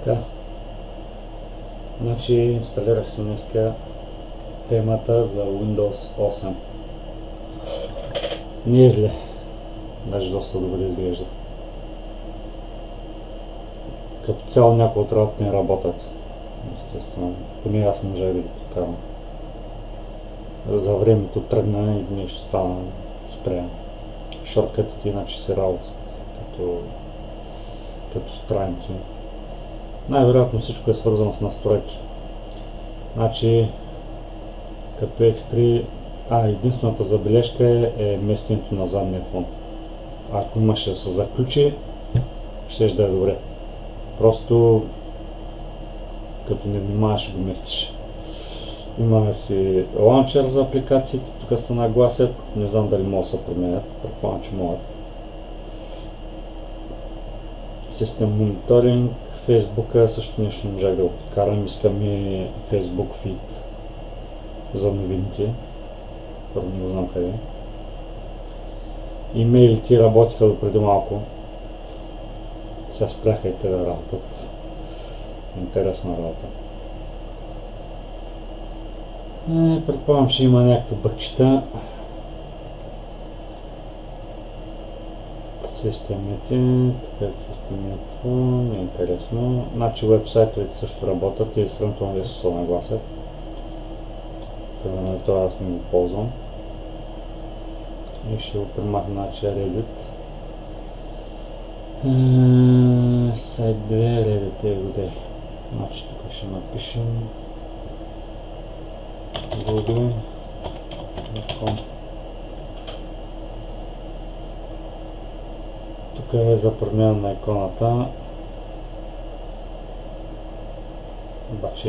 Така, значи инсталирах си днеска темата за Windows 8. Не е зле, даже доста добре изглежда. Като цяло някои от работи не работят, естествено. Поне аз не можах да ги подкарам. За времето тръгна и нещо стана спрямо. Шорткътите иначе си работят като страници. Най-вероятно всичко е свързано с настройки. Значи, като X3, единствената забележка е местенето на задния фон. Ако имаше да се заключи, ще да е добре. Просто като не внимаваш го местиш. Имаме си лаунчер за апликациите, тук се нагласят, не знам дали могат да се променят, предполагам, че могат. Систем мониторинг, Фейсбука също нещо не можах да го подкарам, искам и Facebook Feed за новините, първо не го знам къде. Имейлите работиха до преди малко, сега спряха и те да работят. Интересна работа. Предполагам, че има някакви бъкчета. Системите, така системите, не е интересно. Значи вебсайтовете също работят и сравнително лесно се нагласят. Примерно това аз не го ползвам. И ще го премахна, значи Reddit. Сайт 2, Reddit е къде. Значи тук ще напишем google.com. Тук е за промяна на иконата, обаче